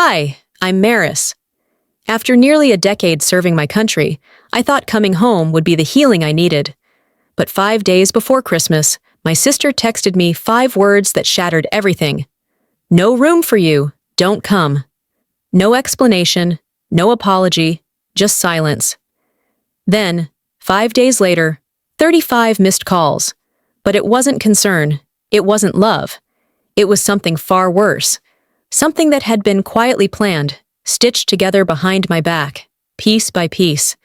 Hi, I'm Maris. After nearly a decade serving my country, I thought coming home would be the healing I needed. But 5 days before Christmas, my sister texted me 5 words that shattered everything. No room for you, don't come. No explanation, no apology, just silence. Then, 5 days later, 35 missed calls. But it wasn't concern, it wasn't love. It was something far worse. Something that had been quietly planned, stitched together behind my back, piece by piece.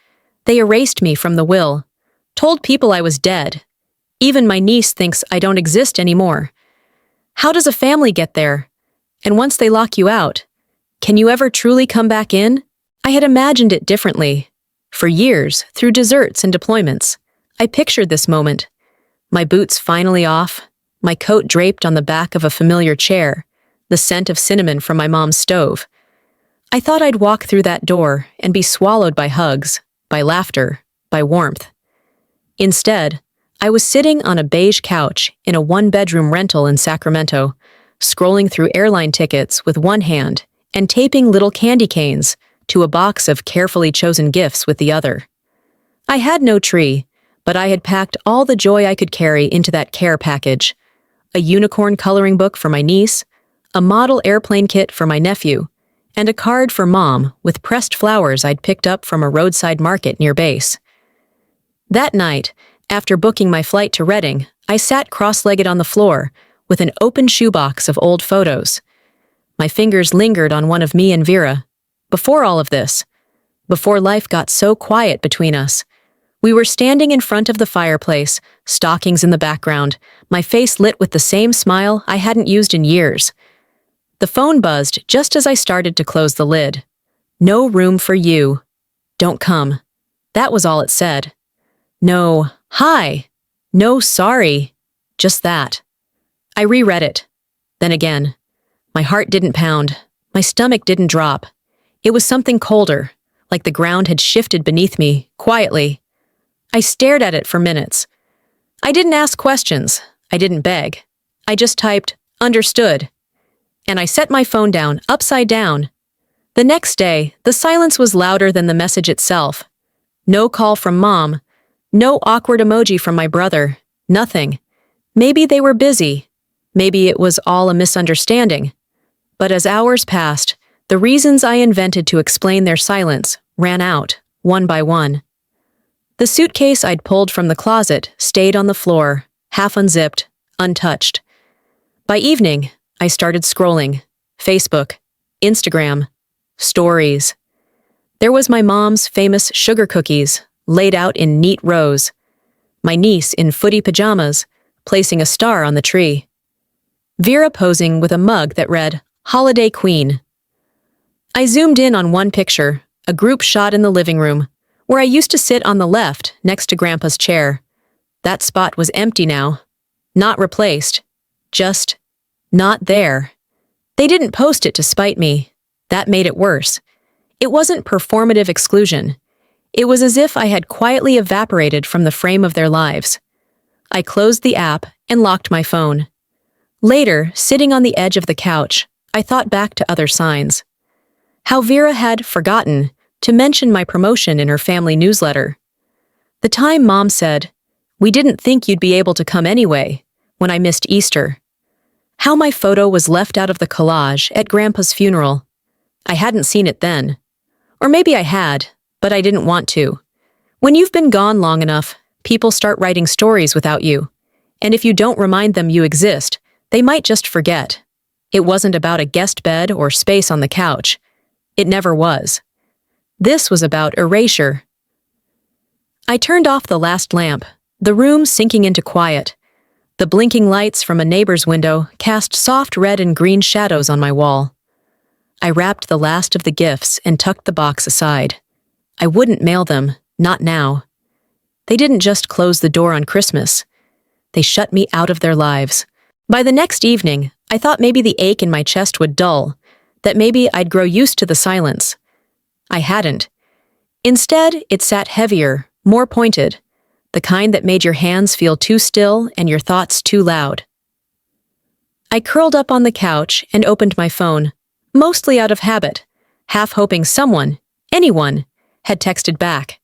They erased me from the will, told people I was dead. Even my niece thinks I don't exist anymore. How does a family get there? And once they lock you out, can you ever truly come back in? I had imagined it differently. For years, through deserts and deployments, I pictured this moment. My boots finally off, my coat draped on the back of a familiar chair, the scent of cinnamon from my mom's stove. I thought I'd walk through that door and be swallowed by hugs, by laughter, by warmth. Instead, I was sitting on a beige couch in a one-bedroom rental in Sacramento, scrolling through airline tickets with one hand and taping little candy canes to a box of carefully chosen gifts with the other. I had no tree, but I had packed all the joy I could carry into that care package. A unicorn coloring book for my niece, a model airplane kit for my nephew, and a card for Mom with pressed flowers I'd picked up from a roadside market near base. That night, after booking my flight to Reading, I sat cross-legged on the floor with an open shoebox of old photos. My fingers lingered on one of me and Vera. Before all of this, before life got so quiet between us, we were standing in front of the fireplace, stockings in the background, my face lit with the same smile I hadn't used in years. The phone buzzed just as I started to close the lid. No room for you. Don't come. That was all it said. No, hi. No, sorry. Just that. I reread it. Then again. My heart didn't pound. My stomach didn't drop. It was something colder, like the ground had shifted beneath me, quietly. I stared at it for minutes. I didn't ask questions. I didn't beg. I just typed, understood. And I set my phone down, upside down. The next day, the silence was louder than the message itself. No call from Mom. No awkward emoji from my brother. Nothing. Maybe they were busy. Maybe it was all a misunderstanding. But as hours passed, the reasons I invented to explain their silence ran out, one by one. The suitcase I'd pulled from the closet stayed on the floor, half unzipped, untouched. By evening, I started scrolling. Facebook, Instagram, stories. There was my mom's famous sugar cookies, laid out in neat rows. My niece in footy pajamas, placing a star on the tree. Vera posing with a mug that read, Holiday Queen. I zoomed in on one picture, a group shot in the living room, where I used to sit on the left next to Grandpa's chair. That spot was empty now. Not replaced. Just not there. They didn't post it to spite me. That made it worse. It wasn't performative exclusion. It was as if I had quietly evaporated from the frame of their lives. I closed the app and locked my phone. Later, sitting on the edge of the couch, I thought back to other signs. How Vera had forgotten to mention my promotion in her family newsletter. The time Mom said, "We didn't think you'd be able to come anyway," when I missed Easter. How my photo was left out of the collage at Grandpa's funeral. I hadn't seen it then. Or maybe I had, but I didn't want to. When you've been gone long enough, people start writing stories without you. And if you don't remind them you exist, they might just forget. It wasn't about a guest bed or space on the couch. It never was. This was about erasure. I turned off the last lamp, the room sinking into quiet. The blinking lights from a neighbor's window cast soft red and green shadows on my wall. I wrapped the last of the gifts and tucked the box aside. I wouldn't mail them, not now. They didn't just close the door on Christmas. They shut me out of their lives. By the next evening, I thought maybe the ache in my chest would dull, that maybe I'd grow used to the silence. I hadn't. Instead, it sat heavier, more pointed, the kind that made your hands feel too still and your thoughts too loud. I curled up on the couch and opened my phone. mostly out of habit, half hoping someone, anyone, had texted back.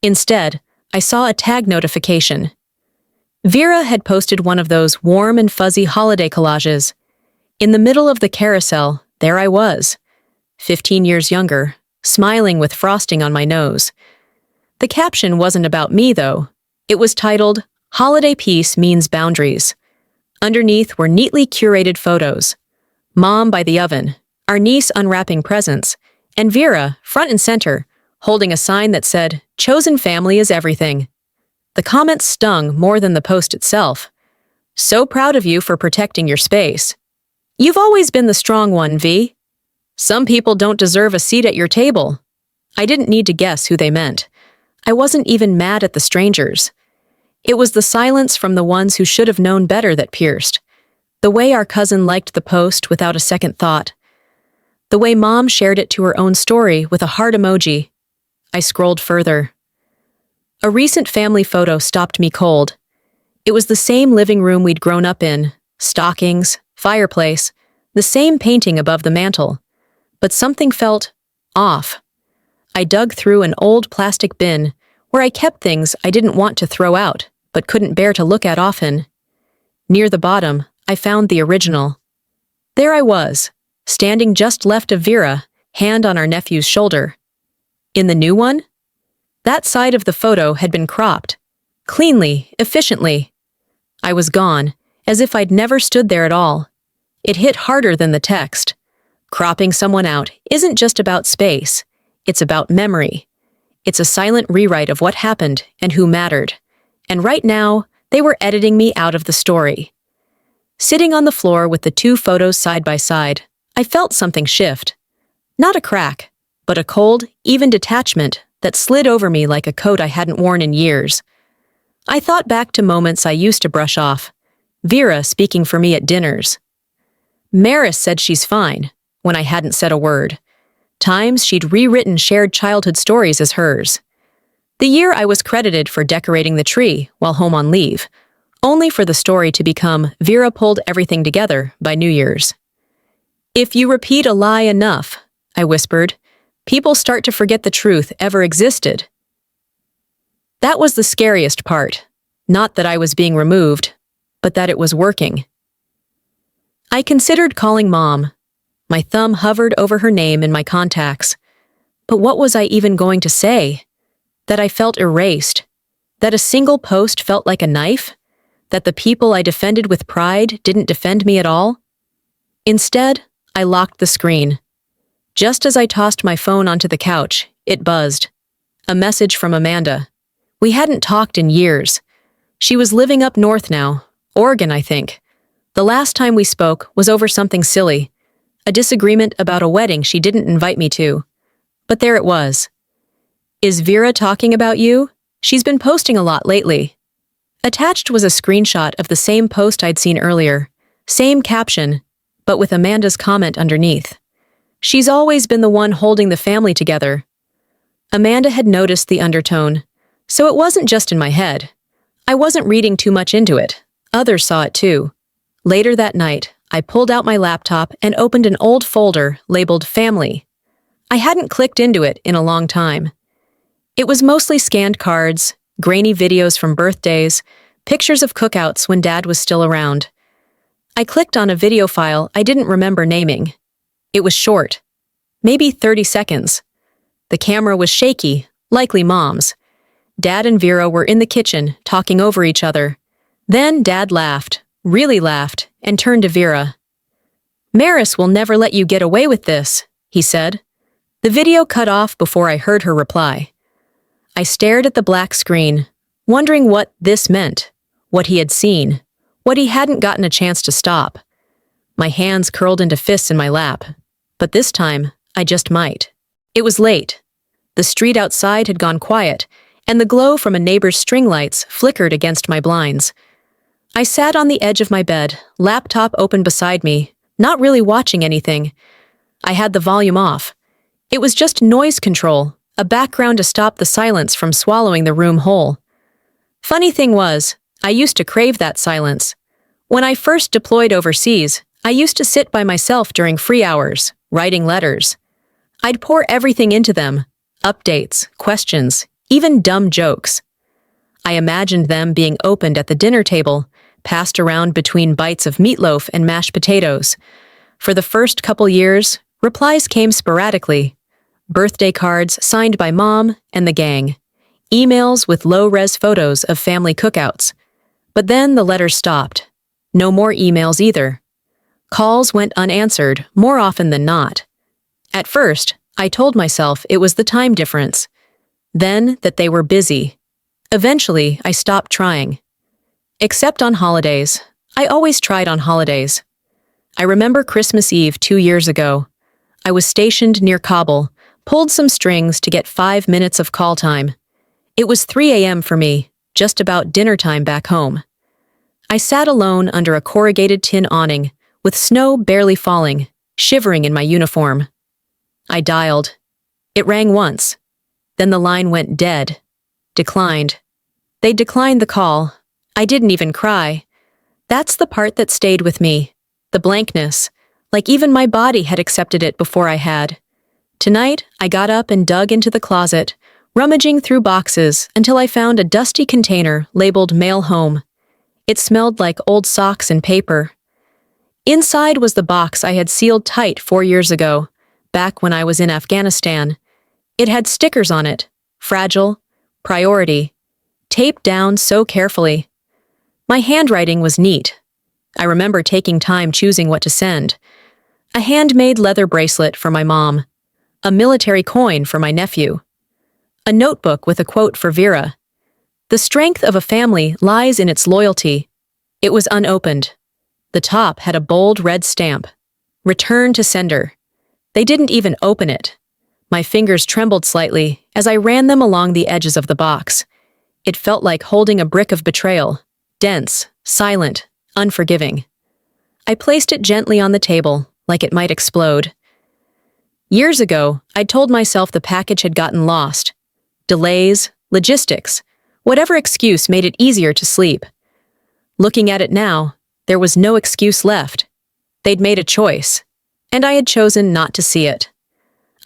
Instead, I saw a tag notification. Vera had posted one of those warm and fuzzy holiday collages. In the middle of the carousel, there I was, 15 years younger, smiling with frosting on my nose. The caption wasn't about me, though. It was titled, "Holiday Peace Means Boundaries." Underneath were neatly curated photos. Mom by the oven, our niece unwrapping presents, and Vera, front and center, holding a sign that said, "Chosen family is everything." The comments stung more than the post itself. "So proud of you for protecting your space. You've always been the strong one, V. Some people don't deserve a seat at your table." I didn't need to guess who they meant. I wasn't even mad at the strangers. It was the silence from the ones who should have known better that pierced. The way our cousin liked the post without a second thought. The way Mom shared it to her own story with a heart emoji. I scrolled further. A recent family photo stopped me cold. It was the same living room we'd grown up in, stockings, fireplace, the same painting above the mantel. But something felt off. I dug through an old plastic bin where I kept things I didn't want to throw out, but couldn't bear to look at often. Near the bottom, I found the original. There I was, standing just left of Vera, hand on our nephew's shoulder. In the new one? That side of the photo had been cropped. Cleanly, efficiently. I was gone, as if I'd never stood there at all. It hit harder than the text. Cropping someone out isn't just about space. It's about memory. It's a silent rewrite of what happened and who mattered. And right now, they were editing me out of the story. Sitting on the floor with the two photos side by side, I felt something shift. Not a crack, but a cold, even detachment that slid over me like a coat I hadn't worn in years. I thought back to moments I used to brush off. Vera speaking for me at dinners. Maris said she's fine, when I hadn't said a word. Times she'd rewritten shared childhood stories as hers. The year I was credited for decorating the tree while home on leave, only for the story to become Vera pulled everything together by New Year's. "If you repeat a lie enough," I whispered, "people start to forget the truth ever existed." That was the scariest part. Not that I was being removed, but that it was working. I considered calling Mom. My thumb hovered over her name in my contacts. But what was I even going to say? That I felt erased? That a single post felt like a knife? That the people I defended with pride didn't defend me at all? Instead, I locked the screen. Just as I tossed my phone onto the couch, it buzzed. A message from Amanda. We hadn't talked in years. She was living up north now, Oregon, I think. The last time we spoke was over something silly. A disagreement about a wedding she didn't invite me to. But there it was. "Is Vera talking about you? She's been posting a lot lately." Attached was a screenshot of the same post I'd seen earlier. Same caption, but with Amanda's comment underneath. "She's always been the one holding the family together." Amanda had noticed the undertone, so it wasn't just in my head. I wasn't reading too much into it. Others saw it too. Later that night, I pulled out my laptop and opened an old folder labeled Family. I hadn't clicked into it in a long time. It was mostly scanned cards, grainy videos from birthdays, pictures of cookouts when Dad was still around. I clicked on a video file I didn't remember naming. It was short, maybe 30 seconds. The camera was shaky, likely Mom's. Dad and Vera were in the kitchen, talking over each other. Then Dad laughed, really laughed, and turned to Vera. "Maris will never let you get away with this," he said. The video cut off before I heard her reply. I stared at the black screen, wondering what this meant, what he had seen, what he hadn't gotten a chance to stop. My hands curled into fists in my lap, but this time, I just might. It was late. The street outside had gone quiet, and the glow from a neighbor's string lights flickered against my blinds. I sat on the edge of my bed, laptop open beside me, not really watching anything. I had the volume off. It was just noise control, a background to stop the silence from swallowing the room whole. Funny thing was, I used to crave that silence. When I first deployed overseas, I used to sit by myself during free hours, writing letters. I'd pour everything into them, updates, questions, even dumb jokes. I imagined them being opened at the dinner table, passed around between bites of meatloaf and mashed potatoes. For the first couple years, replies came sporadically. Birthday cards signed by Mom and the gang. Emails with low-res photos of family cookouts. But then the letters stopped. No more emails either. Calls went unanswered more often than not. At first, I told myself it was the time difference. Then that they were busy. Eventually, I stopped trying. Except on holidays. I always tried on holidays. I remember Christmas Eve 2 years ago. I was stationed near Kabul, pulled some strings to get 5 minutes of call time. It was 3 a.m. for me, just about dinner time back home. I sat alone under a corrugated tin awning, with snow barely falling, shivering in my uniform. I dialed. It rang once. Then the line went dead. Declined. They declined the call. I didn't even cry. That's the part that stayed with me. The blankness. Like even my body had accepted it before I had. Tonight, I got up and dug into the closet, rummaging through boxes until I found a dusty container labeled Mail Home. It smelled like old socks and paper. Inside was the box I had sealed tight 4 years ago, back when I was in Afghanistan. It had stickers on it, fragile, priority, taped down so carefully. My handwriting was neat. I remember taking time choosing what to send. A handmade leather bracelet for my mom, a military coin for my nephew, a notebook with a quote for Vera. The strength of a family lies in its loyalty. It was unopened. The top had a bold red stamp. Return to sender. They didn't even open it. My fingers trembled slightly as I ran them along the edges of the box. It felt like holding a brick of betrayal, dense, silent, unforgiving. I placed it gently on the table, like it might explode. Years ago, I'd told myself the package had gotten lost. Delays, logistics, whatever excuse made it easier to sleep. Looking at it now, there was no excuse left. They'd made a choice, and I had chosen not to see it.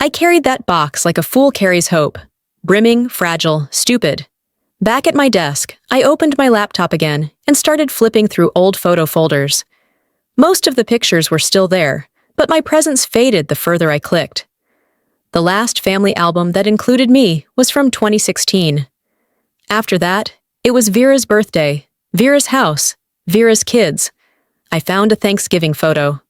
I carried that box like a fool carries hope, brimming, fragile, stupid. Back at my desk, I opened my laptop again and started flipping through old photo folders. Most of the pictures were still there, but my presence faded the further I clicked. The last family album that included me was from 2016. After that, it was Vera's birthday, Vera's house, Vera's kids. I found a Thanksgiving photo.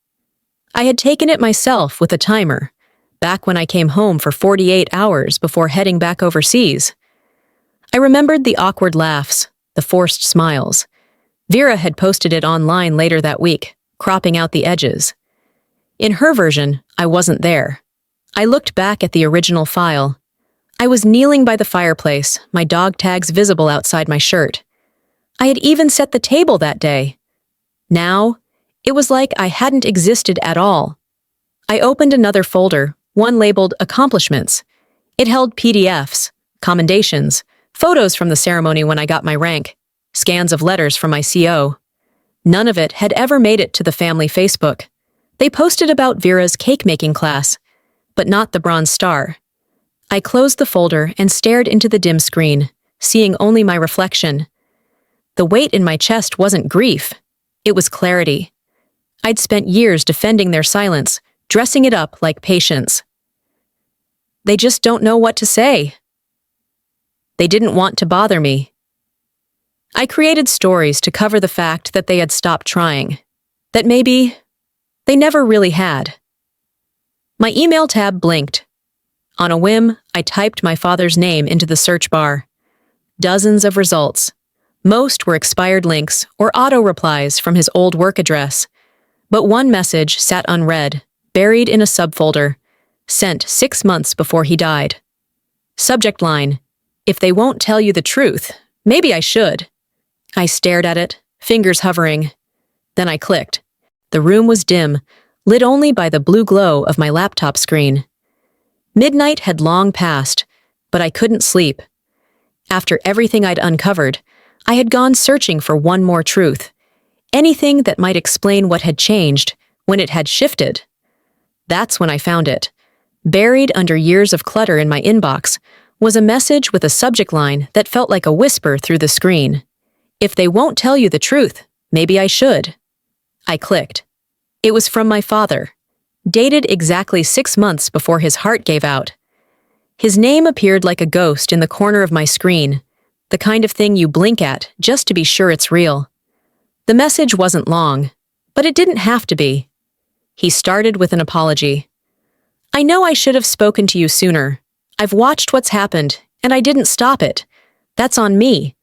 I had taken it myself with a timer, back when I came home for 48 hours before heading back overseas. I remembered the awkward laughs, the forced smiles. Vera had posted it online later that week, cropping out the edges. In her version, I wasn't there. I looked back at the original file. I was kneeling by the fireplace, my dog tags visible outside my shirt. I had even set the table that day. Now, it was like I hadn't existed at all. I opened another folder, one labeled Accomplishments. It held PDFs, commendations, photos from the ceremony when I got my rank, scans of letters from my CO. None of it had ever made it to the family Facebook. They posted about Vera's cake-making class, but not the bronze star. I closed the folder and stared into the dim screen, seeing only my reflection. The weight in my chest wasn't grief. It was clarity. I'd spent years defending their silence, dressing it up like patience. They just don't know what to say. They didn't want to bother me. I created stories to cover the fact that they had stopped trying, that maybe they never really had. My email tab blinked. On a whim, I typed my father's name into the search bar. Dozens of results. Most were expired links or auto-replies from his old work address. But one message sat unread, buried in a subfolder, sent 6 months before he died. Subject line: if they won't tell you the truth, maybe I should. I stared at it, fingers hovering. Then I clicked. The room was dim, lit only by the blue glow of my laptop screen. Midnight had long passed, but I couldn't sleep. After everything I'd uncovered, I had gone searching for one more truth. Anything that might explain what had changed, when it had shifted. That's when I found it. Buried under years of clutter in my inbox was a message with a subject line that felt like a whisper through the screen. If they won't tell you the truth, maybe I should. I clicked. It was from my father, dated exactly 6 months before his heart gave out. His name appeared like a ghost in the corner of my screen, the kind of thing you blink at just to be sure it's real. The message wasn't long, but it didn't have to be. He started with an apology. I know I should have spoken to you sooner. I've watched what's happened, and I didn't stop it. That's on me.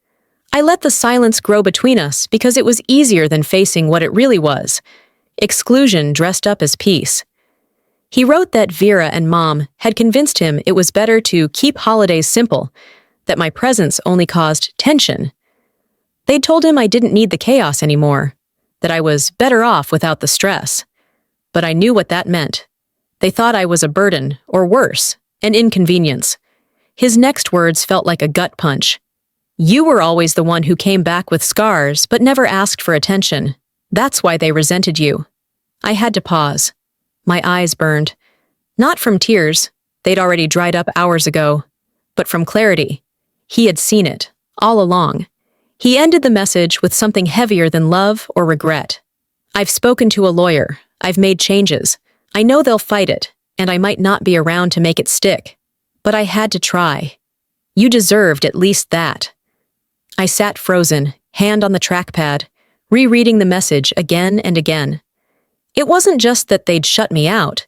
I let the silence grow between us because it was easier than facing what it really was. Exclusion dressed up as peace. He wrote that Vera and Mom had convinced him it was better to keep holidays simple, that my presence only caused tension. They'd told him I didn't need the chaos anymore, that I was better off without the stress. But I knew what that meant. They thought I was a burden, or worse, an inconvenience. His next words felt like a gut punch. You were always the one who came back with scars but never asked for attention. That's why they resented you. I had to pause. My eyes burned. Not from tears, they'd already dried up hours ago, but from clarity. He had seen it, all along. He ended the message with something heavier than love or regret. I've spoken to a lawyer. I've made changes. I know they'll fight it, and I might not be around to make it stick. But I had to try. You deserved at least that. I sat frozen, hand on the trackpad, rereading the message again and again. It wasn't just that they'd shut me out.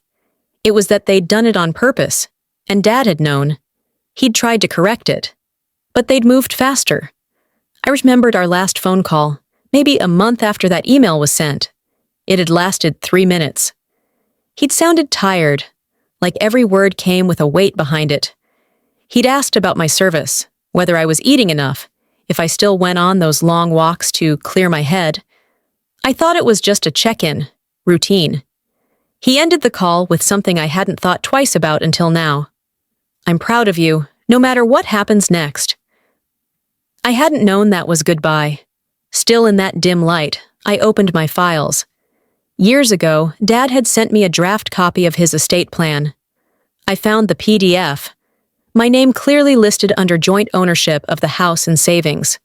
It was that they'd done it on purpose, and Dad had known. He'd tried to correct it. But they'd moved faster. I remembered our last phone call, maybe a month after that email was sent. It had lasted 3 minutes. He'd sounded tired, like every word came with a weight behind it. He'd asked about my service, whether I was eating enough, if I still went on those long walks to clear my head. I thought it was just a check-in, routine. He ended the call with something I hadn't thought twice about until now. I'm proud of you, no matter what happens next. I hadn't known that was goodbye. Still in that dim light, I opened my files. Years ago, Dad had sent me a draft copy of his estate plan. I found the PDF. My name clearly listed under joint ownership of the house and savings.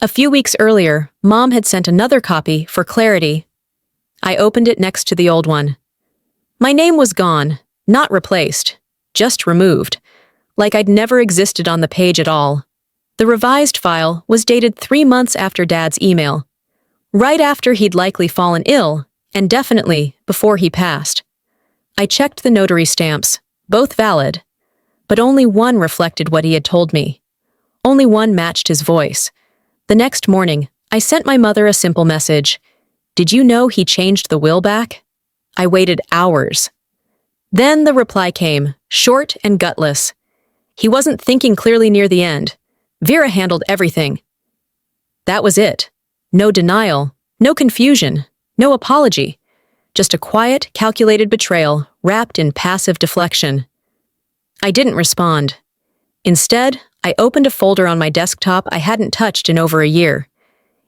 A few weeks earlier, Mom had sent another copy for clarity. I opened it next to the old one. My name was gone, not replaced, just removed, like I'd never existed on the page at all. The revised file was dated 3 months after Dad's email, right after he'd likely fallen ill, and definitely before he passed. I checked the notary stamps, both valid, but only one reflected what he had told me. Only one matched his voice. The next morning, I sent my mother a simple message. Did you know he changed the will back? I waited hours. Then the reply came, short and gutless. He wasn't thinking clearly near the end. Vera handled everything. That was it. No denial, no confusion, no apology. Just a quiet, calculated betrayal wrapped in passive deflection. I didn't respond. Instead, I opened a folder on my desktop I hadn't touched in over a year.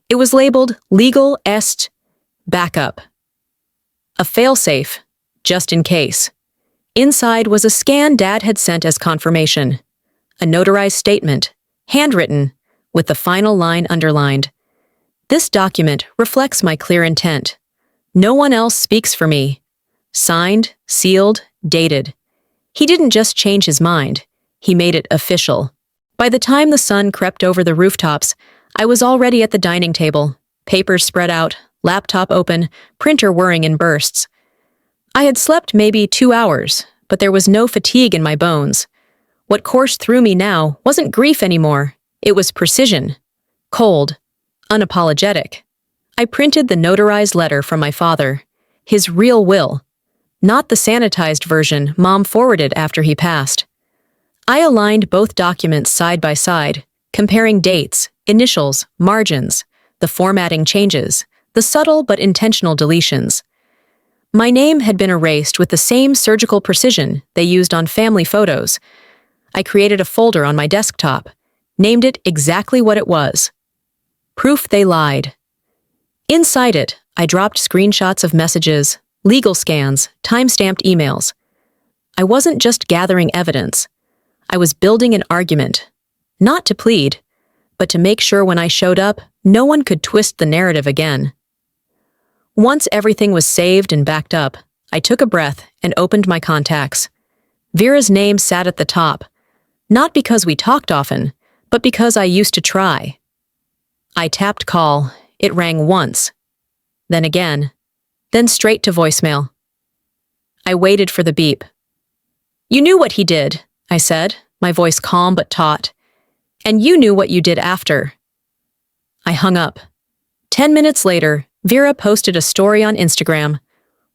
It was labeled Legal Est Backup. A failsafe, just in case. Inside was a scan Dad had sent as confirmation. A notarized statement, handwritten, with the final line underlined. This document reflects my clear intent. No one else speaks for me. Signed, sealed, dated. He didn't just change his mind, he made it official. By the time the sun crept over the rooftops, I was already at the dining table, papers spread out, laptop open, printer whirring in bursts. I had slept maybe 2 hours, but there was no fatigue in my bones. What coursed through me now wasn't grief anymore, it was precision. Cold, unapologetic. I printed the notarized letter from my father, his real will, not the sanitized version Mom forwarded after he passed. I aligned both documents side by side, comparing dates, initials, margins, the formatting changes, the subtle but intentional deletions. My name had been erased with the same surgical precision they used on family photos. I created a folder on my desktop, named it exactly what it was. Proof they lied. Inside it, I dropped screenshots of messages, legal scans, time-stamped emails. I wasn't just gathering evidence. I was building an argument. Not to plead, but to make sure when I showed up, no one could twist the narrative again. Once everything was saved and backed up, I took a breath and opened my contacts. Vera's name sat at the top, not because we talked often, but because I used to try. I tapped call. It rang once, then again, then straight to voicemail. I waited for the beep. "You knew what he did," I said, my voice calm but taut. "And you knew what you did after." I hung up. 10 minutes later, Vera posted a story on Instagram.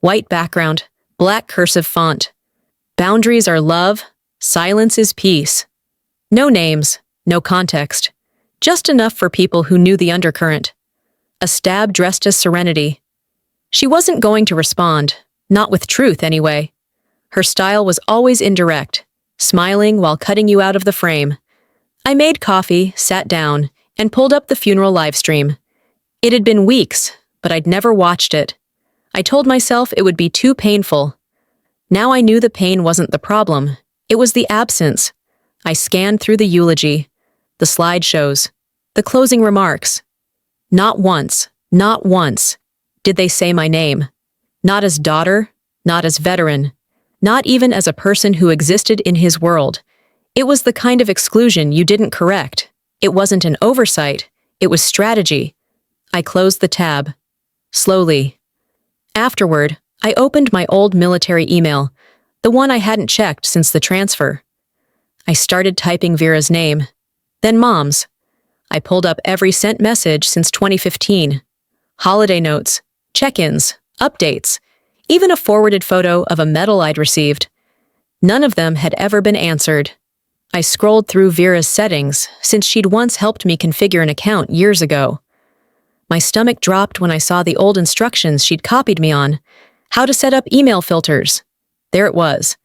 White background, black cursive font. "Boundaries are love, silence is peace." No names, no context. Just enough for people who knew the undercurrent. A stab dressed as serenity. She wasn't going to respond, not with truth anyway. Her style was always indirect, smiling while cutting you out of the frame. I made coffee, sat down, and pulled up the funeral livestream. It had been weeks, but I'd never watched it. I told myself it would be too painful. Now I knew the pain wasn't the problem. It was the absence. I scanned through the eulogy, the slideshows, the closing remarks. Not once did they say my name. Not as daughter, not as veteran, not even as a person who existed in his world. It was the kind of exclusion you didn't correct. It wasn't an oversight, it was strategy. I closed the tab. Slowly. Afterward, I opened my old military email, the one I hadn't checked since the transfer. I started typing Vera's name, then Mom's. I pulled up every sent message since 2015. Holiday notes, check-ins, updates, even a forwarded photo of a medal I'd received. None of them had ever been answered. I scrolled through Vera's settings, since she'd once helped me configure an account years ago. My stomach dropped when I saw the old instructions she'd copied me on, how to set up email filters. There it was.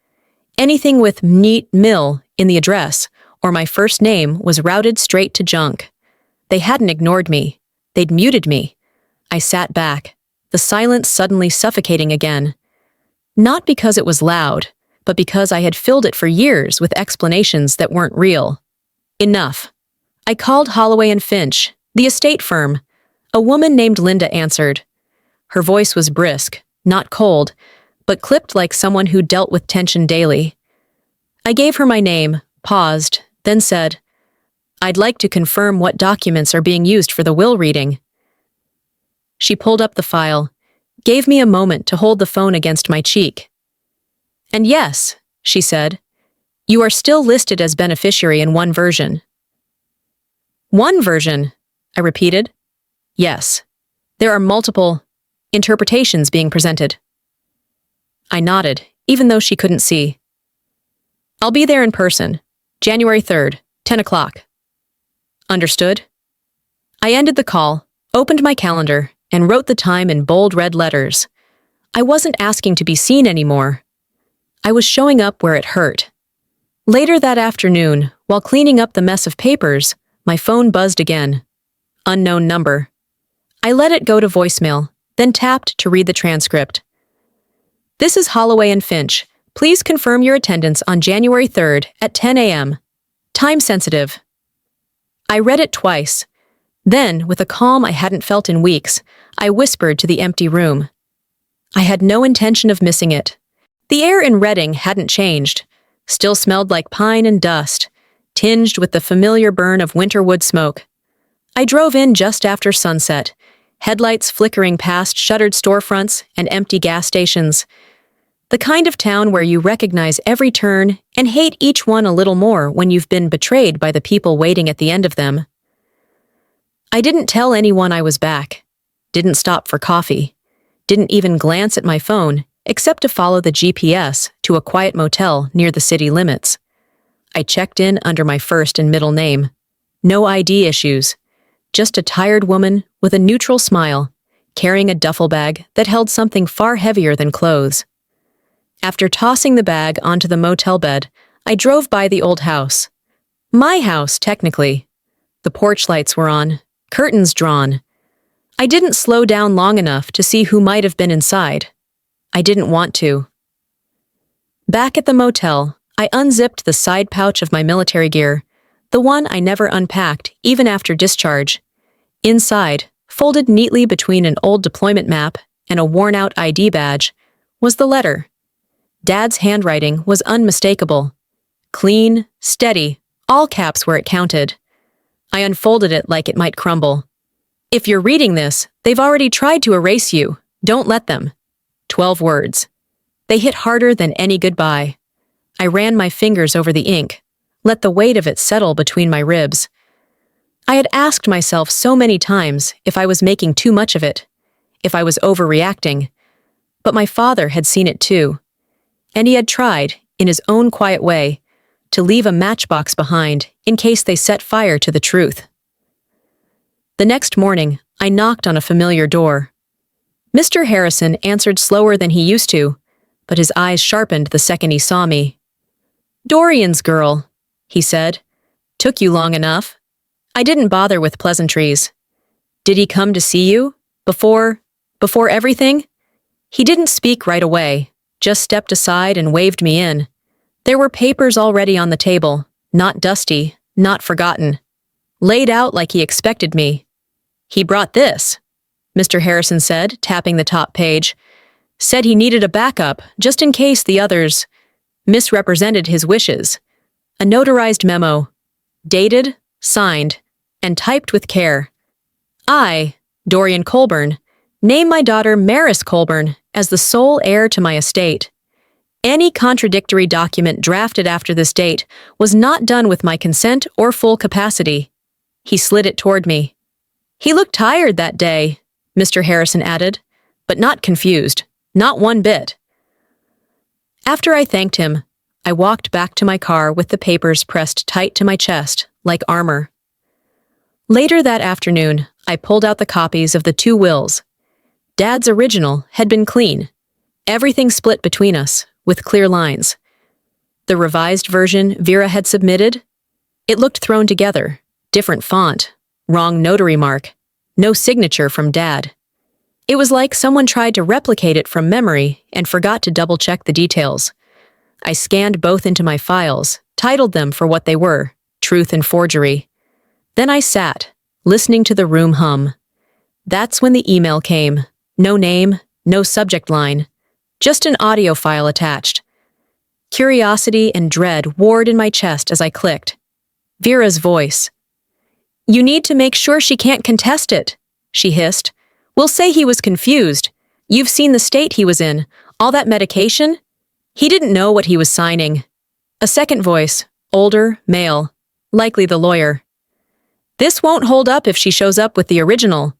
Anything with "neat mil" in the address, or my first name, was routed straight to junk. They hadn't ignored me. They'd muted me. I sat back, the silence suddenly suffocating again. Not because it was loud, but because I had filled it for years with explanations that weren't real. Enough. I called Holloway and Finch, the estate firm. A woman named Linda answered. Her voice was brisk, not cold, but clipped like someone who dealt with tension daily. I gave her my name, paused, then said, "I'd like to confirm what documents are being used for the will reading." She pulled up the file, gave me a moment to hold the phone against my cheek. "And yes," she said, "you are still listed as beneficiary in one version." "One version," I repeated. "Yes. There are multiple interpretations being presented." I nodded, even though she couldn't see. "I'll be there in person, January 3rd, 10 o'clock. Understood?" I ended the call, opened my calendar, and wrote the time in bold red letters. I wasn't asking to be seen anymore. I was showing up where it hurt. Later that afternoon, while cleaning up the mess of papers, my phone buzzed again. Unknown number. I let it go to voicemail, then tapped to read the transcript. "This is Holloway and Finch. Please confirm your attendance on January 3rd at 10 a.m. Time sensitive." I read it twice. Then, with a calm I hadn't felt in weeks, I whispered to the empty room. I had no intention of missing it. The air in Reading hadn't changed. Still smelled like pine and dust, tinged with the familiar burn of winter wood smoke. I drove in just after sunset, headlights flickering past shuttered storefronts and empty gas stations. The kind of town where you recognize every turn and hate each one a little more when you've been betrayed by the people waiting at the end of them. I didn't tell anyone I was back, didn't stop for coffee, didn't even glance at my phone except to follow the GPS to a quiet motel near the city limits. I checked in under my first and middle name. No ID issues, just a tired woman with a neutral smile, carrying a duffel bag that held something far heavier than clothes. After tossing the bag onto the motel bed, I drove by the old house. My house, technically. The porch lights were on, curtains drawn. I didn't slow down long enough to see who might have been inside. I didn't want to. Back at the motel, I unzipped the side pouch of my military gear, the one I never unpacked, even after discharge. Inside, folded neatly between an old deployment map and a worn-out ID badge, was the letter. Dad's handwriting was unmistakable. Clean, steady, all caps where it counted. I unfolded it like it might crumble. If you're reading this, they've already tried to erase you. Don't let them. 12 words. They hit harder than any goodbye. I ran my fingers over the ink, let the weight of it settle between my ribs. I had asked myself so many times if I was making too much of it, if I was overreacting. But my father had seen it too, and he had tried, in his own quiet way, to leave a matchbox behind in case they set fire to the truth. The next morning, I knocked on a familiar door. Mr. Harrison answered slower than he used to, but his eyes sharpened the second he saw me. "Dorian's girl," he said. "Took you long enough." I didn't bother with pleasantries. "Did he come to see you? Before everything?" He didn't speak right away, just stepped aside and waved me in. There were papers already on the table, not dusty, not forgotten. Laid out like he expected me. "He brought this," Mr. Harrison said, tapping the top page. "Said he needed a backup, just in case the others misrepresented his wishes. A notarized memo. Dated, signed, and typed with care. I, Dorian Colburn, name my daughter Maris Colburn as the sole heir to my estate. Any contradictory document drafted after this date was not done with my consent or full capacity." He slid it toward me. "He looked tired that day," Mr. Harrison added, "but not confused. Not one bit." After I thanked him, I walked back to my car with the papers pressed tight to my chest, like armor. Later that afternoon, I pulled out the copies of the 2 wills. Dad's original had been clean. Everything split between us, with clear lines. The revised version Vera had submitted? It looked thrown together. Different font, wrong notary mark, no signature from Dad. It was like someone tried to replicate it from memory and forgot to double-check the details. I scanned both into my files, titled them for what they were, truth and forgery. Then I sat, listening to the room hum. That's when the email came. No name, no subject line, just an audio file attached. Curiosity and dread warred in my chest as I clicked. Vera's voice. "You need to make sure she can't contest it," she hissed. "We'll say he was confused. You've seen the state he was in, all that medication. He didn't know what he was signing." A second voice, older, male, likely the lawyer. "This won't hold up if she shows up with the original."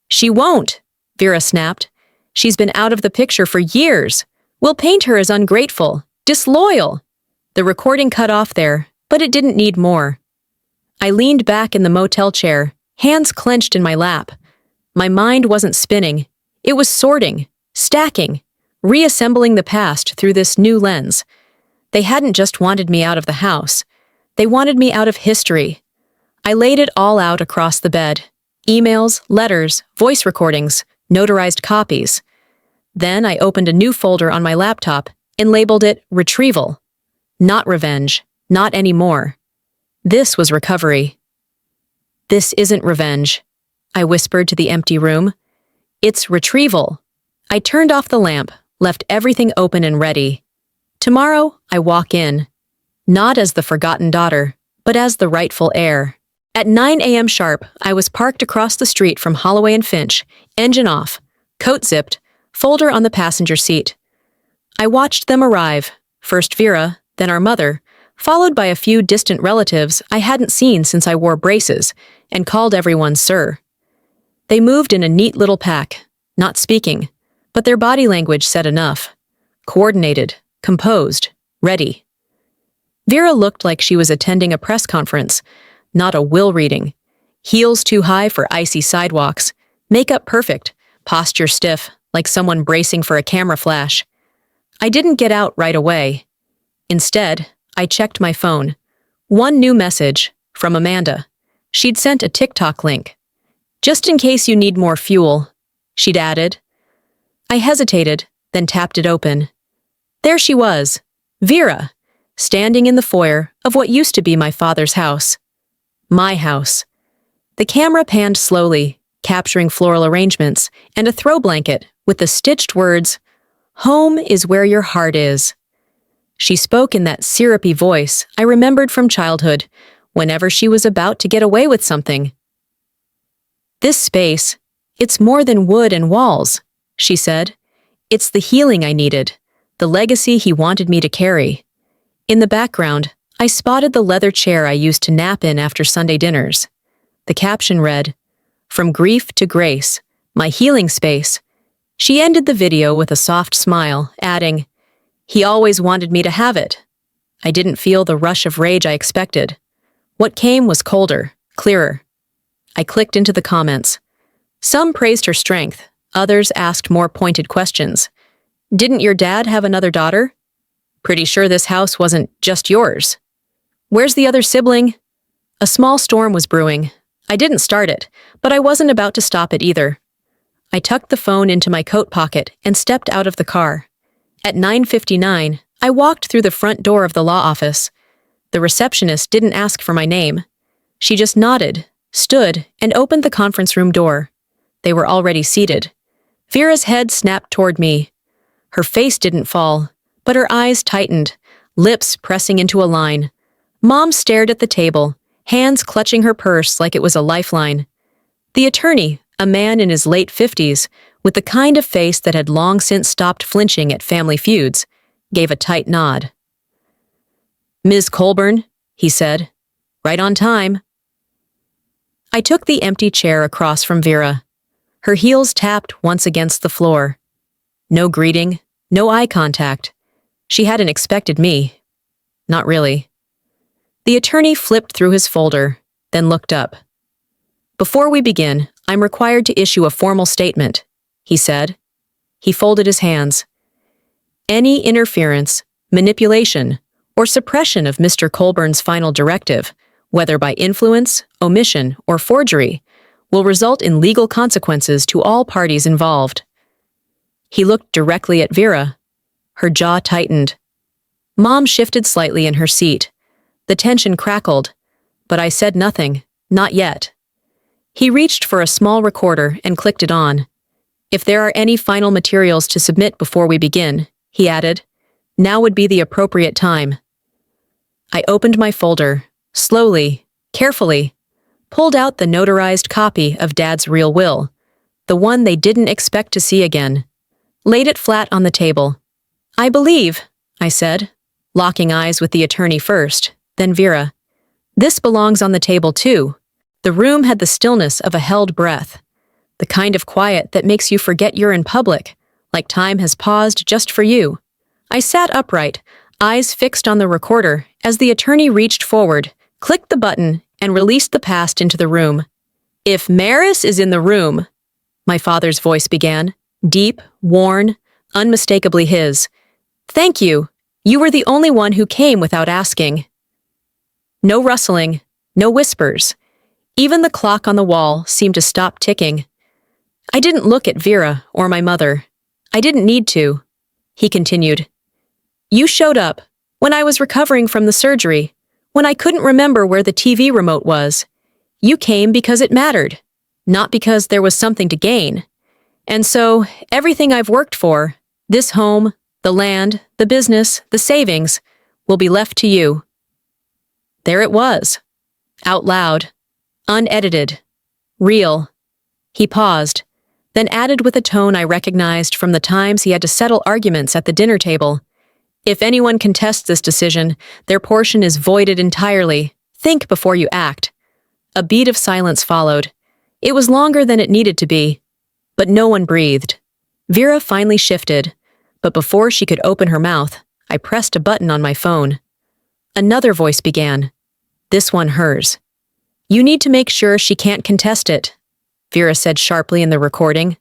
"She won't," Vera snapped. "She's been out of the picture for years. We'll paint her as ungrateful, disloyal." The recording cut off there, but it didn't need more. I leaned back in the motel chair, hands clenched in my lap. My mind wasn't spinning. It was sorting, stacking, reassembling the past through this new lens. They hadn't just wanted me out of the house. They wanted me out of history. I laid it all out across the bed. Emails, letters, voice recordings, notarized copies. Then I opened a new folder on my laptop and labeled it Retrieval. Not revenge, not anymore. This was recovery. "This isn't revenge," I whispered to the empty room. "It's retrieval." I turned off the lamp, left everything open and ready. Tomorrow, I walk in. Not as the forgotten daughter, but as the rightful heir. At 9 a.m. sharp, I was parked across the street from Holloway and Finch, engine off, coat zipped, folder on the passenger seat. I watched them arrive, first Vera, then our mother, followed by a few distant relatives I hadn't seen since I wore braces, and called everyone sir. They moved in a neat little pack, not speaking, but their body language said enough. Coordinated, composed, ready. Vera looked like she was attending a press conference, not a will reading. Heels too high for icy sidewalks, makeup perfect, posture stiff, like someone bracing for a camera flash. I didn't get out right away. Instead, I checked my phone. One new message, from Amanda. She'd sent a TikTok link. "Just in case you need more fuel," she'd added. I hesitated, then tapped it open. There she was, Vera, standing in the foyer of what used to be my father's house. My house. The camera panned slowly, capturing floral arrangements and a throw blanket with the stitched words, "Home is where your heart is." She spoke in that syrupy voice I remembered from childhood, whenever she was about to get away with something. "This space, it's more than wood and walls," she said. "It's the healing I needed, the legacy he wanted me to carry." In the background, I spotted the leather chair I used to nap in after Sunday dinners. The caption read, "From grief to grace, my healing space." She ended the video with a soft smile, adding, "He always wanted me to have it." I didn't feel the rush of rage I expected. What came was colder, clearer. I clicked into the comments. Some praised her strength, others asked more pointed questions. "Didn't your dad have another daughter? Pretty sure this house wasn't just yours. Where's the other sibling?" A small storm was brewing. I didn't start it, but I wasn't about to stop it either. I tucked the phone into my coat pocket and stepped out of the car. At 9:59, I walked through the front door of the law office. The receptionist didn't ask for my name. She just nodded, stood, and opened the conference room door. They were already seated. Vera's head snapped toward me. Her face didn't fall, but her eyes tightened, lips pressing into a line. Mom stared at the table, hands clutching her purse like it was a lifeline. The attorney, a man in his late 50s, with the kind of face that had long since stopped flinching at family feuds, gave a tight nod. "Ms. Colburn," he said. "Right on time." I took the empty chair across from Vera. Her heels tapped once against the floor. No greeting, no eye contact. She hadn't expected me. Not really. The attorney flipped through his folder, then looked up. "Before we begin, I'm required to issue a formal statement," he said. He folded his hands. "Any interference, manipulation, or suppression of Mr. Colburn's final directive, whether by influence, omission, or forgery, will result in legal consequences to all parties involved." He looked directly at Vera. Her jaw tightened. Mom shifted slightly in her seat. The tension crackled, but I said nothing, not yet. He reached for a small recorder and clicked it on. "If there are any final materials to submit before we begin," he added, "now would be the appropriate time." I opened my folder, slowly, carefully, pulled out the notarized copy of Dad's real will, the one they didn't expect to see again, laid it flat on the table. "I believe," I said, locking eyes with the attorney first, then Vera. "This belongs on the table too." The room had the stillness of a held breath, the kind of quiet that makes you forget you're in public, like time has paused just for you. I sat upright, eyes fixed on the recorder, as the attorney reached forward, clicked the button, and released the past into the room. "If Maris is in the room," my father's voice began, deep, worn, unmistakably his. "Thank you. You were the only one who came without asking." No rustling, no whispers. Even the clock on the wall seemed to stop ticking. I didn't look at Vera or my mother. I didn't need to. He continued. "You showed up when I was recovering from the surgery, when I couldn't remember where the TV remote was. You came because it mattered, not because there was something to gain. And so, everything I've worked for, this home, the land, the business, the savings, will be left to you." There it was. Out loud. Unedited. Real. He paused, then added with a tone I recognized from the times he had to settle arguments at the dinner table. "If anyone contests this decision, their portion is voided entirely. Think before you act." A beat of silence followed. It was longer than it needed to be, but no one breathed. Vera finally shifted, but before she could open her mouth, I pressed a button on my phone. Another voice began. This one hers. "You need to make sure she can't contest it," Vera said sharply in the recording.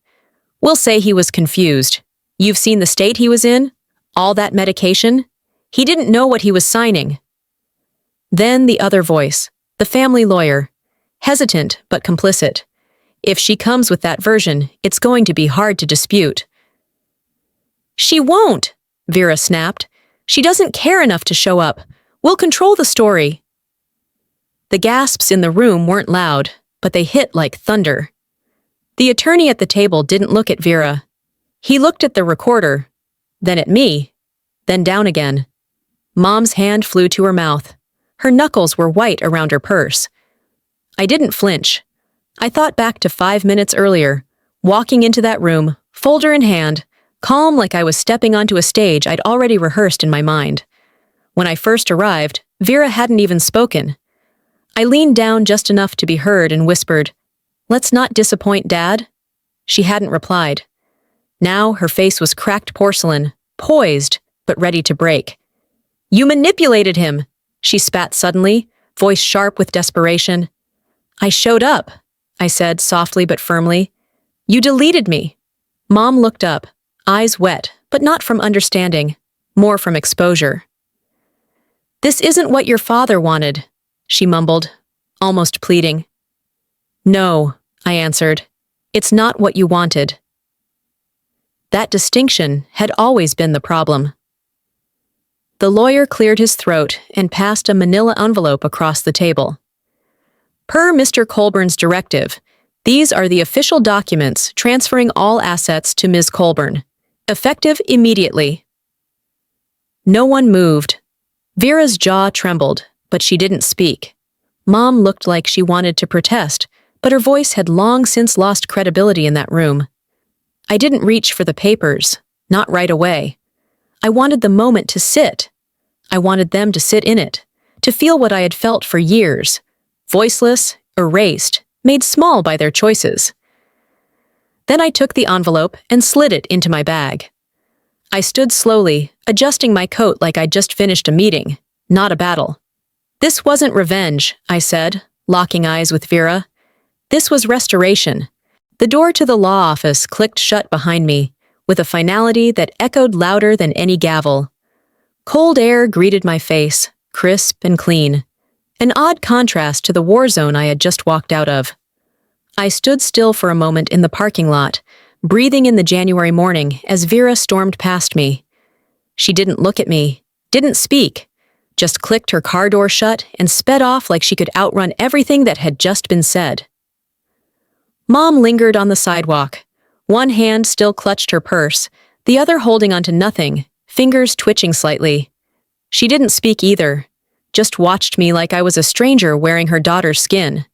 "We'll say he was confused. You've seen the state he was in? All that medication? He didn't know what he was signing." Then the other voice, the family lawyer, hesitant but complicit. "If she comes with that version, it's going to be hard to dispute." She won't, Vera snapped. She doesn't care enough to show up. We'll control the story. The gasps in the room weren't loud, but they hit like thunder. The attorney at the table didn't look at Vera. He looked at the recorder, then at me, then down again. Mom's hand flew to her mouth. Her knuckles were white around her purse. I didn't flinch. I thought back to 5 minutes earlier, walking into that room, folder in hand, calm like I was stepping onto a stage I'd already rehearsed in my mind. When I first arrived, Vera hadn't even spoken. I leaned down just enough to be heard and whispered, "Let's not disappoint Dad." She hadn't replied. Now her face was cracked porcelain, poised, but ready to break. "You manipulated him," she spat suddenly, voice sharp with desperation. "I showed up," I said softly but firmly. "You deleted me." Mom looked up, eyes wet, but not from understanding, more from exposure. "This isn't what your father wanted," she mumbled, almost pleading. "No," I answered. "It's not what you wanted." That distinction had always been the problem. The lawyer cleared his throat and passed a manila envelope across the table. Per Mr. Colburn's directive, these are the official documents transferring all assets to Ms. Colburn, effective immediately. No one moved. Vera's jaw trembled, but she didn't speak. Mom looked like she wanted to protest, but her voice had long since lost credibility in that room. I didn't reach for the papers, not right away. I wanted the moment to sit. I wanted them to sit in it, to feel what I had felt for years, voiceless, erased, made small by their choices. Then I took the envelope and slid it into my bag. I stood slowly, adjusting my coat like I'd just finished a meeting, not a battle. "This wasn't revenge," I said, locking eyes with Vera. "This was restoration." The door to the law office clicked shut behind me, with a finality that echoed louder than any gavel. Cold air greeted my face, crisp and clean, an odd contrast to the war zone I had just walked out of. I stood still for a moment in the parking lot, breathing in the January morning as Vera stormed past me. She didn't look at me, didn't speak, just clicked her car door shut and sped off like she could outrun everything that had just been said. Mom lingered on the sidewalk. One hand still clutched her purse, the other holding onto nothing, fingers twitching slightly. She didn't speak either, just watched me like I was a stranger wearing her daughter's skin.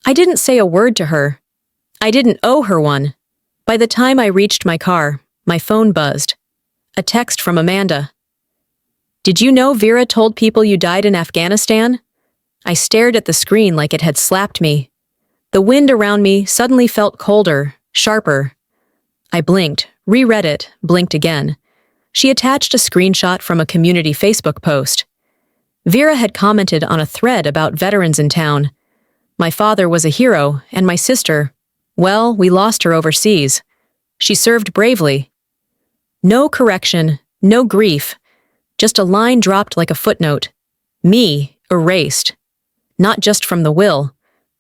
I didn't say a word to her. I didn't owe her one. By the time I reached my car, my phone buzzed. A text from Amanda. "Did you know Vera told people you died in Afghanistan?" I stared at the screen like it had slapped me. The wind around me suddenly felt colder, sharper. I blinked, reread it, blinked again. She attached a screenshot from a community Facebook post. Vera had commented on a thread about veterans in town. My father was a hero, and my sister, well, we lost her overseas. She served bravely. No correction, no grief, just a line dropped like a footnote. Me, erased. Not just from the will,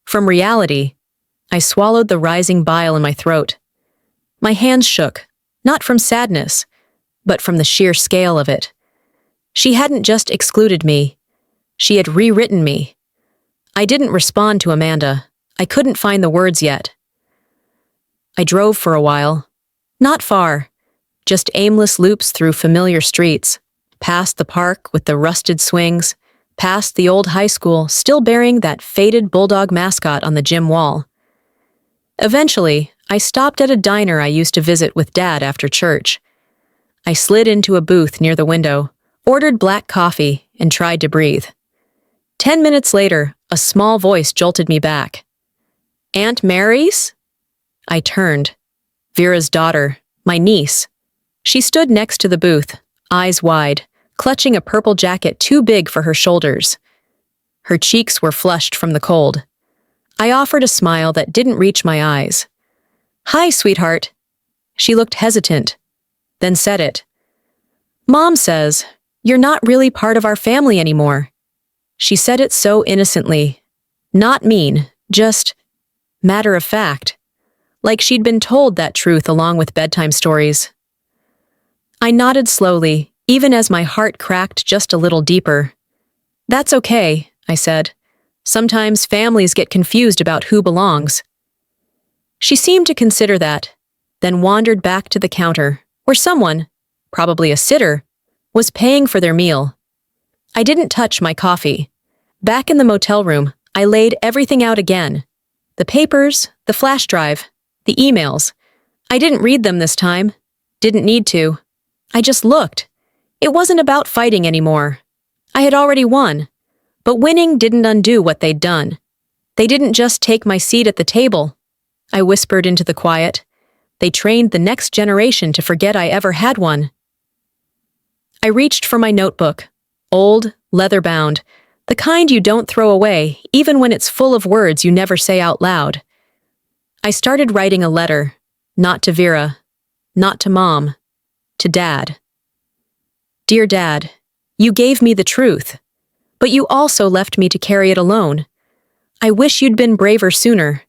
from reality. I swallowed the rising bile in my throat. My hands shook, not from sadness, but from the sheer scale of it. She hadn't just excluded me. She had rewritten me. I didn't respond to Amanda. I couldn't find the words yet. I drove for a while. Not far. Just aimless loops through familiar streets. Past the park with the rusted swings. Past the old high school, still bearing that faded bulldog mascot on the gym wall. Eventually, I stopped at a diner I used to visit with Dad after church. I slid into a booth near the window, ordered black coffee, and tried to breathe. 10 minutes later, a small voice jolted me back. "Aunt Mary's?" I turned. Vera's daughter, my niece. She stood next to the booth, eyes wide, clutching a purple jacket too big for her shoulders. Her cheeks were flushed from the cold. I offered a smile that didn't reach my eyes. "Hi, sweetheart." She looked hesitant, then said it. "Mom says, you're not really part of our family anymore." She said it so innocently. Not mean, just matter of fact. Like she'd been told that truth along with bedtime stories. I nodded slowly, even as my heart cracked just a little deeper. That's okay, I said. Sometimes families get confused about who belongs. She seemed to consider that, then wandered back to the counter, where someone, probably a sitter, was paying for their meal. I didn't touch my coffee. Back in the motel room, I laid everything out again. The papers, the flash drive, the emails. I didn't read them this time. Didn't need to. I just looked. It wasn't about fighting anymore. I had already won. But winning didn't undo what they'd done. They didn't just take my seat at the table. I whispered into the quiet. They trained the next generation to forget I ever had one. I reached for my notebook. Old, leather-bound. The kind you don't throw away, even when it's full of words you never say out loud. I started writing a letter. Not to Vera. Not to Mom. To Dad. Dear Dad, you gave me the truth. But you also left me to carry it alone. I wish you'd been braver sooner.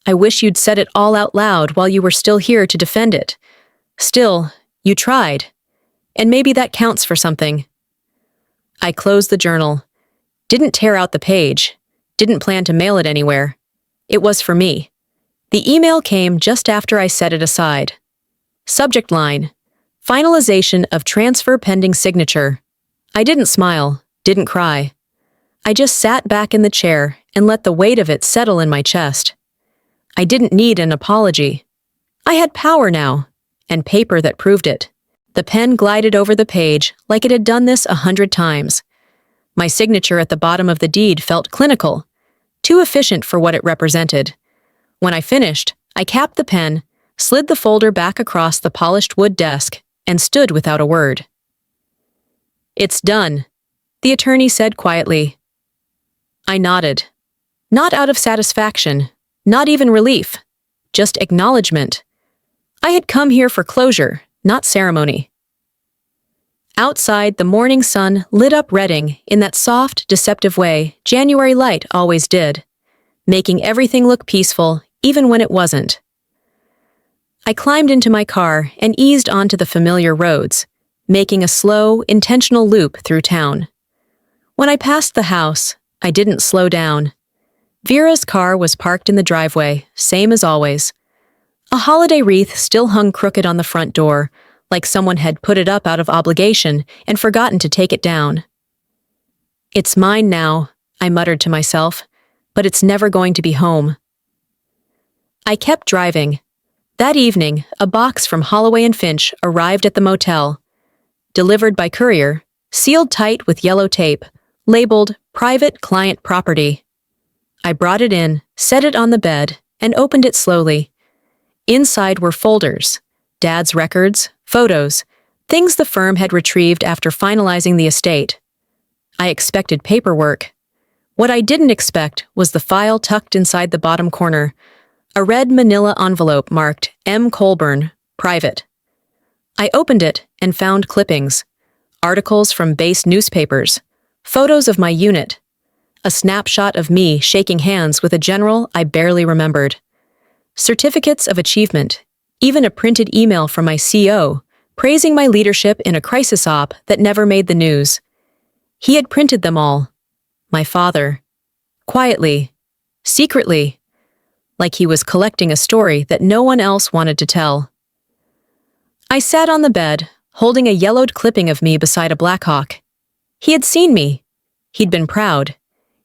I wish you'd said it all out loud while you were still here to defend it. Still, you tried. And maybe that counts for something. I closed the journal. Didn't tear out the page. Didn't plan to mail it anywhere. It was for me. The email came just after I set it aside. Subject line: finalization of transfer pending signature. I didn't smile, didn't cry. I just sat back in the chair and let the weight of it settle in my chest. I didn't need an apology. I had power now, and paper that proved it. The pen glided over the page like it had done this 100 times. My signature at the bottom of the deed felt clinical, too efficient for what it represented. When I finished, I capped the pen, slid the folder back across the polished wood desk, and stood without a word. It's done, the attorney said quietly. I nodded. Not out of satisfaction, not even relief, just acknowledgement. I had come here for closure, not ceremony. Outside, the morning sun lit up Reading in that soft, deceptive way January light always did, making everything look peaceful even when it wasn't. I climbed into my car and eased onto the familiar roads, making a slow, intentional loop through town. When I passed the house, I didn't slow down. Vera's car was parked in the driveway, same as always. A holiday wreath still hung crooked on the front door, like someone had put it up out of obligation and forgotten to take it down. It's mine now, I muttered to myself, but it's never going to be home. I kept driving. That evening, a box from Holloway and Finch arrived at the motel. Delivered by courier, sealed tight with yellow tape, labeled Private Client Property. I brought it in, set it on the bed, and opened it slowly. Inside were folders, Dad's records, photos, things the firm had retrieved after finalizing the estate. I expected paperwork. What I didn't expect was the file tucked inside the bottom corner, a red manila envelope marked M. Colburn, Private. I opened it and found clippings, articles from base newspapers, photos of my unit, a snapshot of me shaking hands with a general I barely remembered, certificates of achievement, even a printed email from my CO praising my leadership in a crisis op that never made the news. He had printed them all. My father. Quietly. Secretly. Like he was collecting a story that no one else wanted to tell. I sat on the bed, holding a yellowed clipping of me beside a Blackhawk. He had seen me. He'd been proud.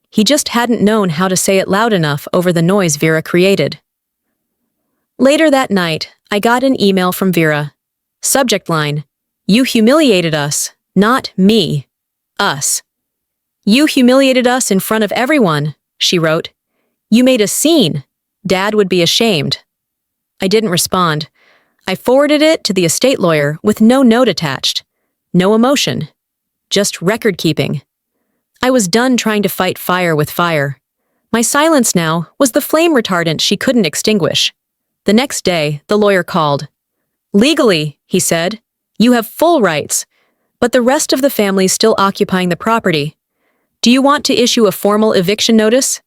He just hadn't known how to say it loud enough over the noise Vera created. Later that night, I got an email from Vera. Subject line: You humiliated us, not me. Us. You humiliated us in front of everyone, she wrote. You made a scene. Dad would be ashamed. I didn't respond. I forwarded it to the estate lawyer with no note attached. No emotion. Just record-keeping. I was done trying to fight fire with fire. My silence now was the flame retardant she couldn't extinguish. The next day, the lawyer called. Legally, he said, you have full rights, but the rest of the family's still occupying the property. Do you want to issue a formal eviction notice?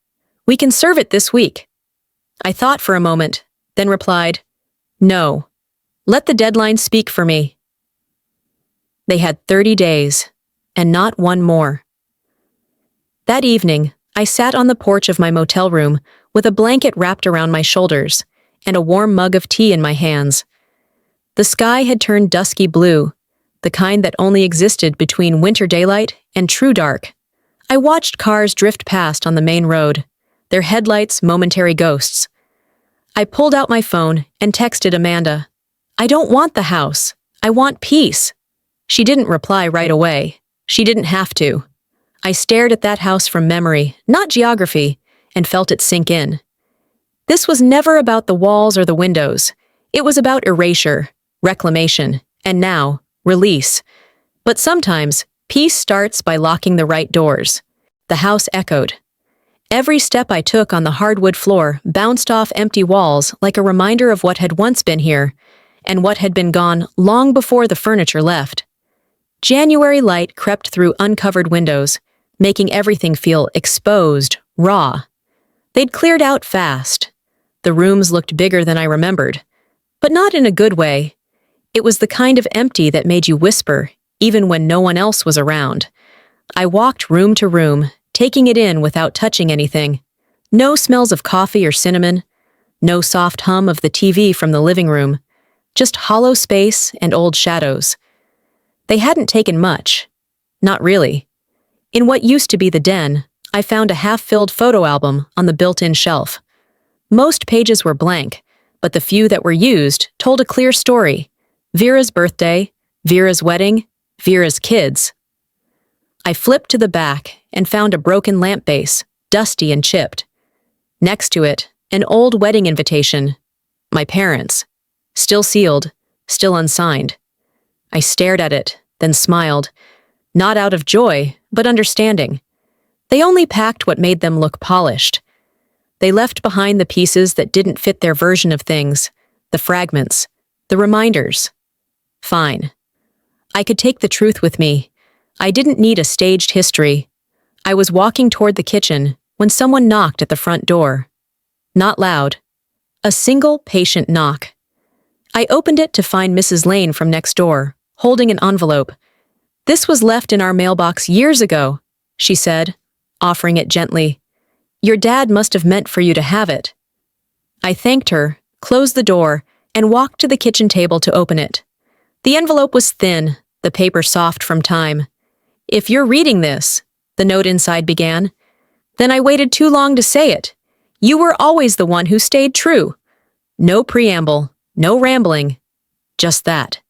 We can serve it this week. I thought for a moment, then replied, No. Let the deadline speak for me. They had 30 days, and not one more. That evening, I sat on the porch of my motel room with a blanket wrapped around my shoulders and a warm mug of tea in my hands. The sky had turned dusky blue, the kind that only existed between winter daylight and true dark. I watched cars drift past on the main road, their headlights momentary ghosts. I pulled out my phone and texted Amanda. "I don't want the house. I want peace." She didn't reply right away. She didn't have to. I stared at that house from memory, not geography, and felt it sink in. This was never about the walls or the windows. It was about erasure, reclamation, and now, release. But sometimes, peace starts by locking the right doors. The house echoed. Every step I took on the hardwood floor bounced off empty walls like a reminder of what had once been here, and what had been gone long before the furniture left. January light crept through uncovered windows, making everything feel exposed, raw. They'd cleared out fast. The rooms looked bigger than I remembered, but not in a good way. It was the kind of empty that made you whisper, even when no one else was around. I walked room to room, taking it in without touching anything. No smells of coffee or cinnamon, no soft hum of the TV from the living room, just hollow space and old shadows. They hadn't taken much. Not really. In what used to be the den, I found a half-filled photo album on the built-in shelf. Most pages were blank, but the few that were used told a clear story. Vera's birthday, Vera's wedding, Vera's kids. I flipped to the back and found a broken lamp base, dusty and chipped. Next to it, an old wedding invitation. My parents. Still sealed, still unsigned. I stared at it, then smiled. Not out of joy, but understanding. They only packed what made them look polished. They left behind the pieces that didn't fit their version of things, the fragments, the reminders. Fine. I could take the truth with me. I didn't need a staged history. I was walking toward the kitchen when someone knocked at the front door. Not loud. A single, patient knock. I opened it to find Mrs. Lane from next door, holding an envelope. "This was left in our mailbox years ago," she said, offering it gently. "Your dad must have meant for you to have it." I thanked her, closed the door, and walked to the kitchen table to open it. The envelope was thin, the paper soft from time. "If you're reading this," the note inside began, "then I waited too long to say it. You were always the one who stayed true." No preamble, no rambling, just that.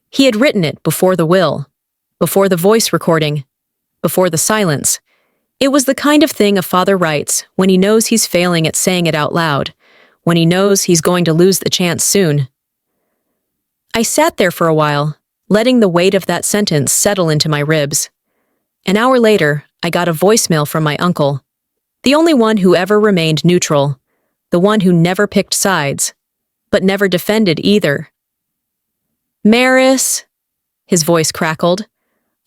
He had written it before the will, before the voice recording, before the silence. It was the kind of thing a father writes when he knows he's failing at saying it out loud, when he knows he's going to lose the chance soon. I sat there for a while, letting the weight of that sentence settle into my ribs. An hour later, I got a voicemail from my uncle, the only one who ever remained neutral, the one who never picked sides, but never defended either. "Maris," his voice crackled.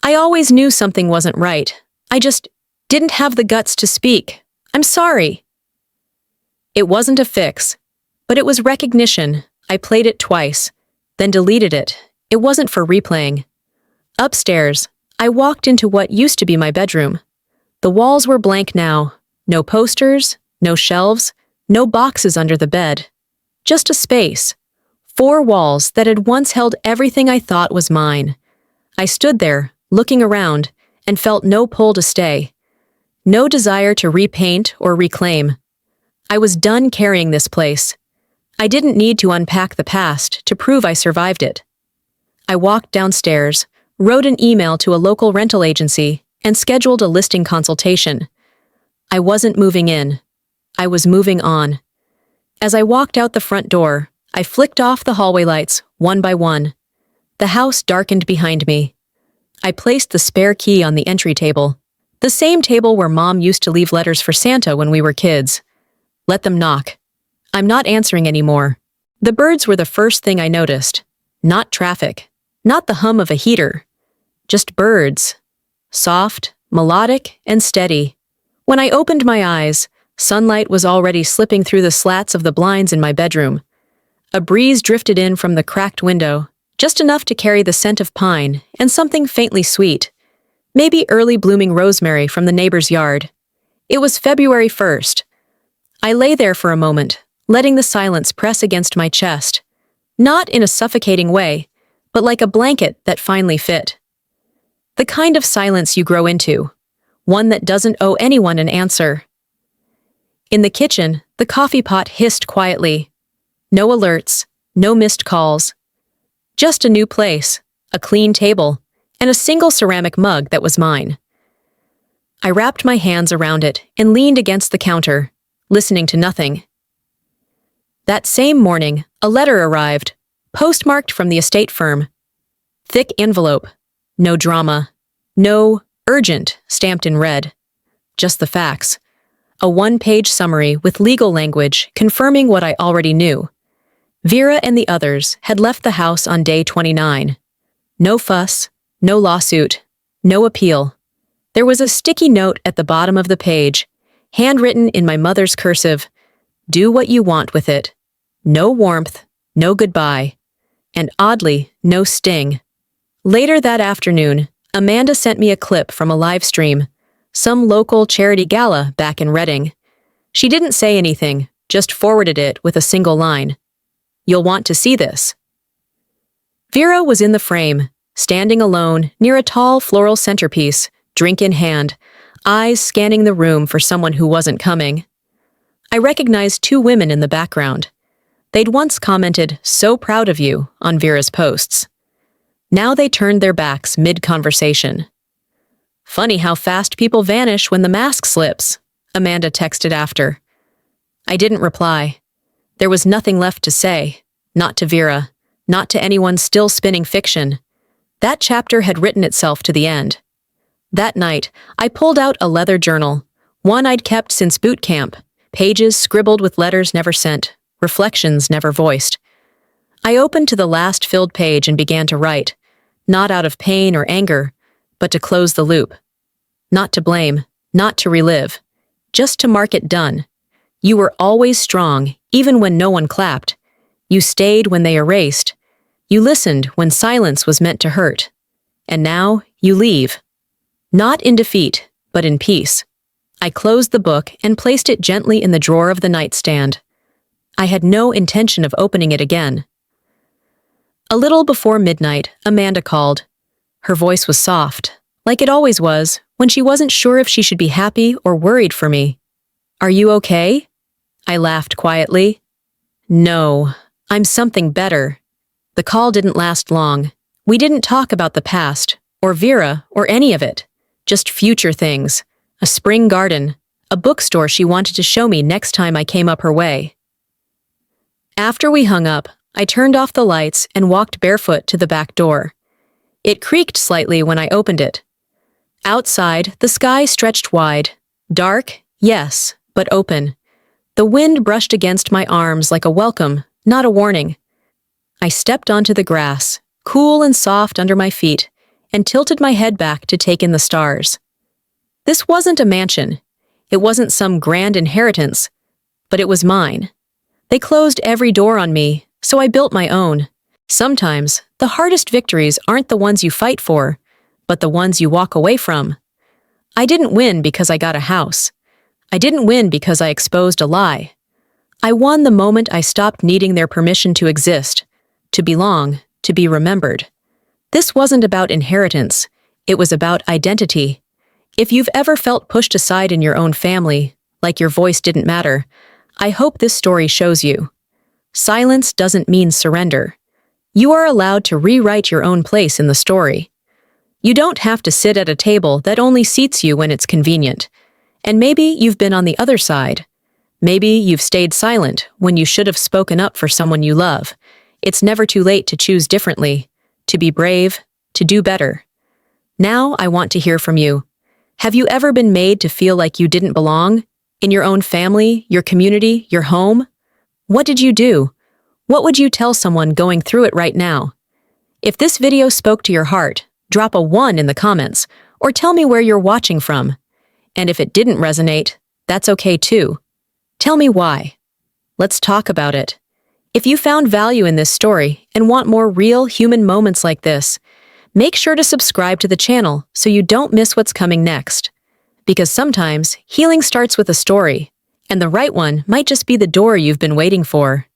"I always knew something wasn't right. I just didn't have the guts to speak. I'm sorry." It wasn't a fix, but it was recognition. I played it twice, then deleted it. It wasn't for replaying. Upstairs, I walked into what used to be my bedroom. The walls were blank now. No posters, no shelves, no boxes under the bed. Just a space. 4 walls that had once held everything I thought was mine. I stood there, looking around, and felt no pull to stay. No desire to repaint or reclaim. I was done carrying this place. I didn't need to unpack the past to prove I survived it. I walked downstairs, wrote an email to a local rental agency, and scheduled a listing consultation. I wasn't moving in. I was moving on. As I walked out the front door, I flicked off the hallway lights, one by one. The house darkened behind me. I placed the spare key on the entry table, the same table where Mom used to leave letters for Santa when we were kids. Let them knock. I'm not answering anymore. The birds were the first thing I noticed. Not traffic. Not the hum of a heater. Just birds. Soft, melodic, and steady. When I opened my eyes, sunlight was already slipping through the slats of the blinds in my bedroom. A breeze drifted in from the cracked window, just enough to carry the scent of pine and something faintly sweet, maybe early blooming rosemary from the neighbor's yard. It was February 1st. I lay there for a moment, letting the silence press against my chest, not in a suffocating way, but like a blanket that finally fit. The kind of silence you grow into, one that doesn't owe anyone an answer. In the kitchen, the coffee pot hissed quietly. No alerts, no missed calls. Just a new place, a clean table, and a single ceramic mug that was mine. I wrapped my hands around it and leaned against the counter, listening to nothing. That same morning, a letter arrived, postmarked from the estate firm. Thick envelope. No drama. No urgent stamped in red. Just the facts. A one-page summary with legal language confirming what I already knew. Vera and the others had left the house on day 29. No fuss, no lawsuit, no appeal. There was a sticky note at the bottom of the page, handwritten in my mother's cursive. Do what you want with it. No warmth, no goodbye, and oddly, no sting. Later that afternoon, Amanda sent me a clip from a live stream, some local charity gala back in Reading. She didn't say anything, just forwarded it with a single line. You'll want to see this. Vera was in the frame, standing alone near a tall floral centerpiece, drink in hand, eyes scanning the room for someone who wasn't coming. I recognized two women in the background. They'd once commented, "So proud of you," on Vera's posts. Now they turned their backs mid-conversation. Funny how fast people vanish when the mask slips, Amanda texted after. I didn't reply. There was nothing left to say, not to Vera, not to anyone still spinning fiction. That chapter had written itself to the end. That night, I pulled out a leather journal, one I'd kept since boot camp, pages scribbled with letters never sent, reflections never voiced. I opened to the last filled page and began to write, not out of pain or anger, but to close the loop. Not to blame, not to relive, just to mark it done. You were always strong, even when no one clapped. You stayed when they erased. You listened when silence was meant to hurt. And now, you leave. Not in defeat, but in peace. I closed the book and placed it gently in the drawer of the nightstand. I had no intention of opening it again. A little before midnight, Amanda called. Her voice was soft, like it always was, when she wasn't sure if she should be happy or worried for me. Are you okay? I laughed quietly. No, I'm something better. The call didn't last long. We didn't talk about the past, or Vera, or any of it. Just future things. A spring garden, a bookstore she wanted to show me next time I came up her way. After we hung up, I turned off the lights and walked barefoot to the back door. It creaked slightly when I opened it. Outside, the sky stretched wide. Dark, yes, but open. The wind brushed against my arms like a welcome, not a warning. I stepped onto the grass, cool and soft under my feet, and tilted my head back to take in the stars. This wasn't a mansion. It wasn't some grand inheritance, but it was mine. They closed every door on me, so I built my own. Sometimes, the hardest victories aren't the ones you fight for, but the ones you walk away from. I didn't win because I got a house. I didn't win because I exposed a lie. I won the moment I stopped needing their permission to exist, to belong, to be remembered. This wasn't about inheritance. It was about identity. If you've ever felt pushed aside in your own family, like your voice didn't matter, I hope this story shows you. Silence doesn't mean surrender. You are allowed to rewrite your own place in the story. You don't have to sit at a table that only seats you when it's convenient. And maybe you've been on the other side. Maybe you've stayed silent when you should have spoken up for someone you love. It's never too late to choose differently, to be brave, to do better. Now I want to hear from you. Have you ever been made to feel like you didn't belong? In your own family, your community, your home? What did you do? What would you tell someone going through it right now? If this video spoke to your heart, drop a 1 in the comments, or tell me where you're watching from. And if it didn't resonate, that's okay too. Tell me why. Let's talk about it. If you found value in this story and want more real human moments like this, make sure to subscribe to the channel so you don't miss what's coming next. Because sometimes healing starts with a story, and the right one might just be the door you've been waiting for.